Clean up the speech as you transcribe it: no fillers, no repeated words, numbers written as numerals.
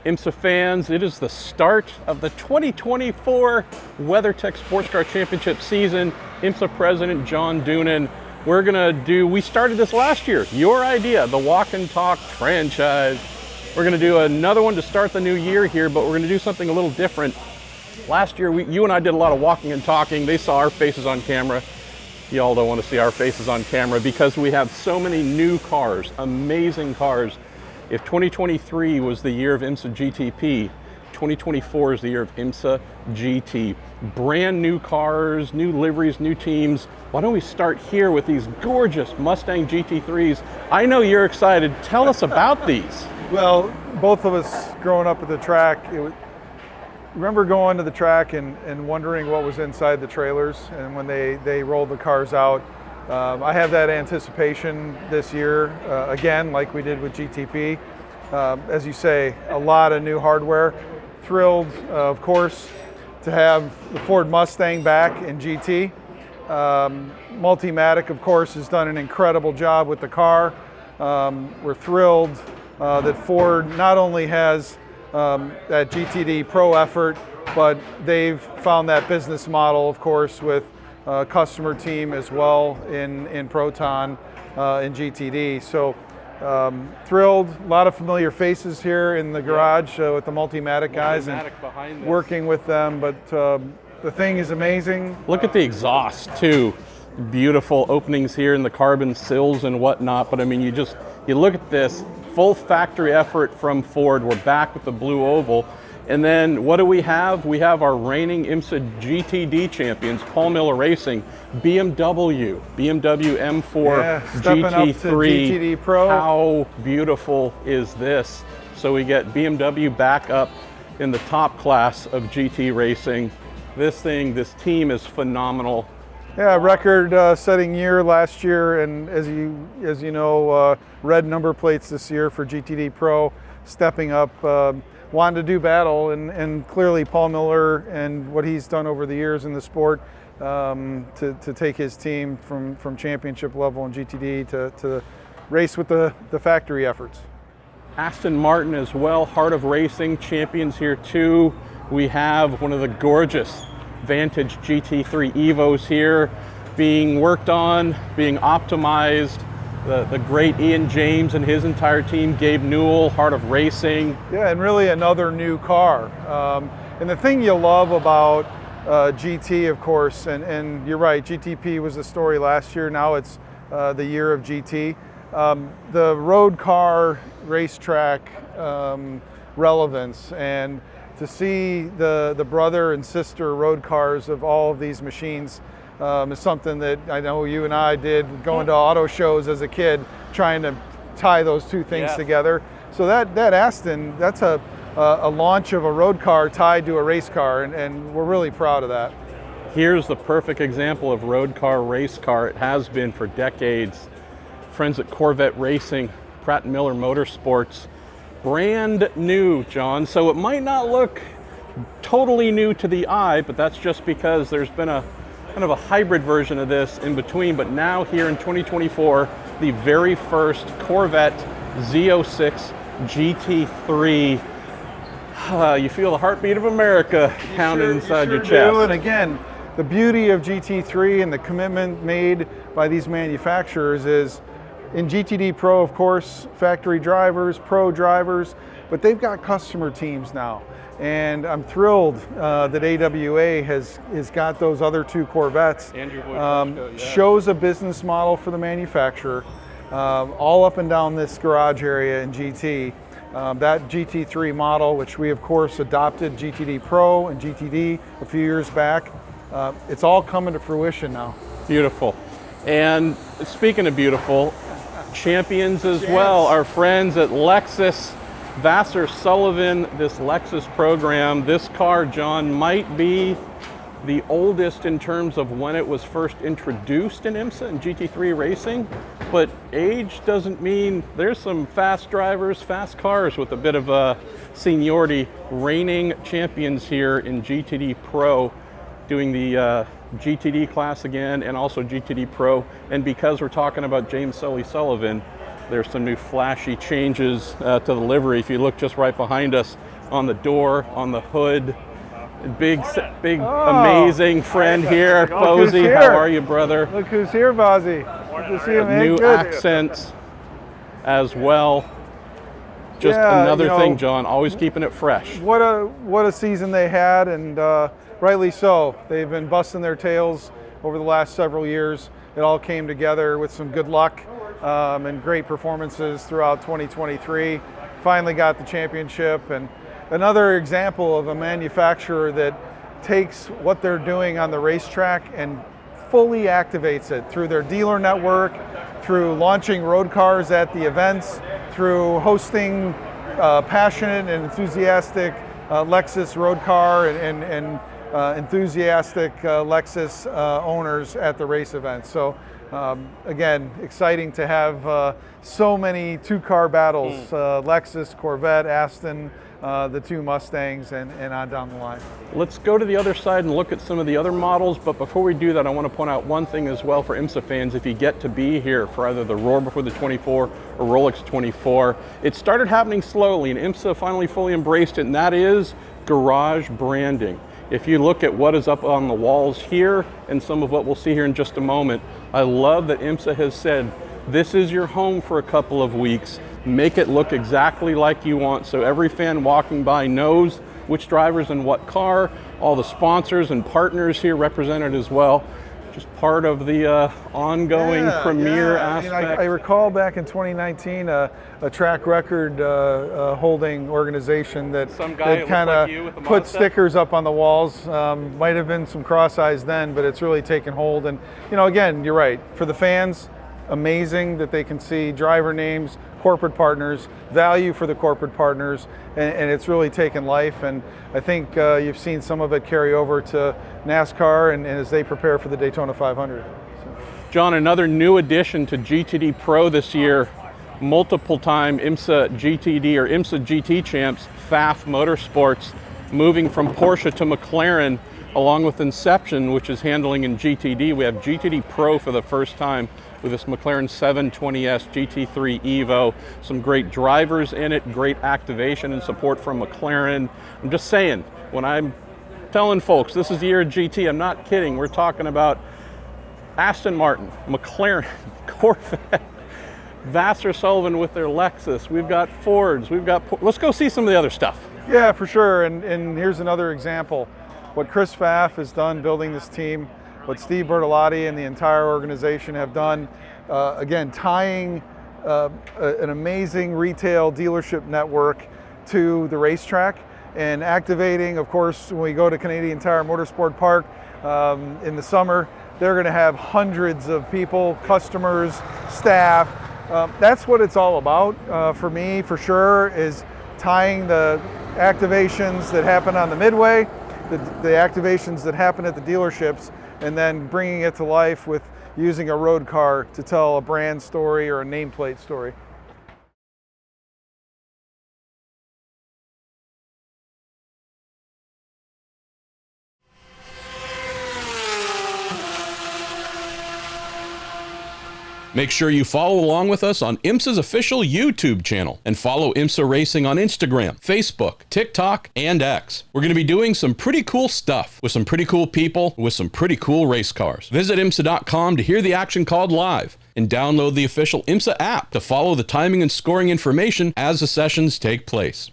IMSA fans, it is the start of the 2024 WeatherTech SportsCar Championship season. IMSA President John Doonan, we started this last year, your idea, the Walk and Talk franchise. We're gonna do another one to start the new year here, but we're gonna do something a little different. Last year, you and I did a lot of walking and talking. They saw our faces on camera. Y'all don't want to see our faces on camera because we have so many new cars, amazing cars. If 2023 was the year of IMSA GTP, 2024 is the year of IMSA GT. Brand new cars, new liveries, new teams. Why don't we start here with these gorgeous Mustang GT3s? I know you're excited. Tell us about these. Well, both of us growing up at the track, remember going to the track and wondering what was inside the trailers, and when they rolled the cars out. I have that anticipation this year, again, like we did with GTP. As you say, a lot of new hardware. Thrilled, of course, to have the Ford Mustang back in GT. Multimatic, of course, has done an incredible job with the car. We're thrilled that Ford not only has that GTD Pro effort, but they've found that business model, of course, with customer team as well in Proton in GTD. So thrilled, a lot of familiar faces here in the garage with the Multimatic guys and working with them, but the thing is amazing. Look at the exhaust too. Beautiful openings here in the carbon sills and whatnot, but I mean, you look at this, full factory effort from Ford. We're back with the blue oval. And then what do we have? We have our reigning IMSA GTD champions, Paul Miller Racing, BMW M4 stepping up to GTD Pro. How beautiful is this? So we get BMW back up in the top class of GT racing. This team is phenomenal. Yeah, record-setting year last year, and as you know, red number plates this year for GTD Pro, stepping up. Wanted to do battle, and clearly Paul Miller and what he's done over the years in the sport to take his team from championship level in GTD to race with the factory efforts. Aston Martin as well, Heart of Racing champions here too. We have one of the gorgeous Vantage GT3 Evos here being worked on, being optimized. The great Ian James and his entire team, Gabe Newell, Heart of Racing. Yeah, and really another new car. And the thing you love about GT, of course, and you're right, GTP was the story last year, now it's the year of GT. The road car racetrack relevance, and to see the brother and sister road cars of all of these machines is something that I know you and I did going to auto shows as a kid, trying to tie those two things together. So that Aston, that's a launch of a road car tied to a race car, and we're really proud of that. Here's the perfect example of road car, race car. It has been for decades. Friends at Corvette Racing, Pratt & Miller Motorsports, brand new, John. So it might not look totally new to the eye, but that's just because there's been a kind of a hybrid version of this in between. But now here in 2024, the very first Corvette Z06 GT3. You feel the heartbeat of America pounding inside your chest. And again, the beauty of GT3 and the commitment made by these manufacturers is in GTD Pro, of course, factory drivers, pro drivers, but they've got customer teams now. And I'm thrilled that AWA has got those other two Corvettes. Shows a business model for the manufacturer, all up and down this garage area in GT. That GT3 model, which we of course adopted GTD Pro and GTD a few years back, it's all coming to fruition now. Beautiful. And speaking of beautiful, champions as well, our friends at Lexus, Vasser Sullivan, this Lexus program. This car, John, might be the oldest in terms of when it was first introduced in IMSA and GT3 racing, but age doesn't mean there's some fast drivers, fast cars with a bit of seniority. Reigning champions here in GTD Pro, doing the GTD class again and also GTD Pro. And because we're talking about James Sullivan, there's some new flashy changes to the livery. If you look just right behind us, on the door, on the hood. Big, amazing friend here, Bozy. How are you, brother? Look who's here, Bozy. Good to see you, man. New Good. accents as well. Just another thing, John, always keeping it fresh. What a season they had, and rightly so. They've been busting their tails over the last several years. It all came together with some good luck and great performances throughout 2023. Finally got the championship, and another example of a manufacturer that takes what they're doing on the racetrack and fully activates it through their dealer network, through launching road cars at the events, through hosting passionate and enthusiastic Lexus road car and enthusiastic Lexus owners at the race events. So again, exciting to have so many two-car battles, Lexus, Corvette, Aston, the two Mustangs, and on down the line. Let's go to the other side and look at some of the other models, but before we do that, I want to point out one thing as well for IMSA fans. If you get to be here for either the Roar Before the 24 or Rolex 24, it started happening slowly, and IMSA finally fully embraced it, and that is garage branding. If you look at what is up on the walls here and some of what we'll see here in just a moment, I love that IMSA has said, this is your home for a couple of weeks. Make it look exactly like you want, so every fan walking by knows which driver's in what car. All the sponsors and partners here represented as well. Just part of the ongoing premier aspect. I recall back in 2019 a track record holding organization that kind of put stickers up on the walls. Might have been some cross eyes then, but it's really taken hold. And again, you're right. For the fans, amazing that they can see driver names, corporate partners, value for the corporate partners, and it's really taken life. And I think you've seen some of it carry over to NASCAR and as they prepare for the Daytona 500. John, another new addition to GTD Pro this year, multiple-time IMSA GTD or IMSA GT champs, FAF Motorsports, moving from Porsche to McLaren, along with Inception, which is handling in GTD. We have GTD Pro for the first time with this McLaren 720S GT3 Evo. Some great drivers in it, great activation and support from McLaren. I'm just saying, when I'm telling folks this is the year of GT, I'm not kidding. We're talking about Aston Martin, McLaren, Corvette, Vasser Sullivan with their Lexus. We've got Fords, let's go see some of the other stuff. Yeah, for sure, and here's another example. What Chris Pfaff has done building this team, what Steve Bertolotti and the entire organization have done, again, tying an amazing retail dealership network to the racetrack and activating, of course, when we go to Canadian Tire Motorsport Park in the summer, they're going to have hundreds of people, customers, staff. That's what it's all about for me, for sure, is tying the activations that happen on the midway, the activations that happen at the dealerships, and then bringing it to life with using a road car to tell a brand story or a nameplate story. Make sure you follow along with us on IMSA's official YouTube channel and follow IMSA Racing on Instagram, Facebook, TikTok, and X. We're going to be doing some pretty cool stuff with some pretty cool people with some pretty cool race cars. Visit IMSA.com to hear the action called live and download the official IMSA app to follow the timing and scoring information as the sessions take place.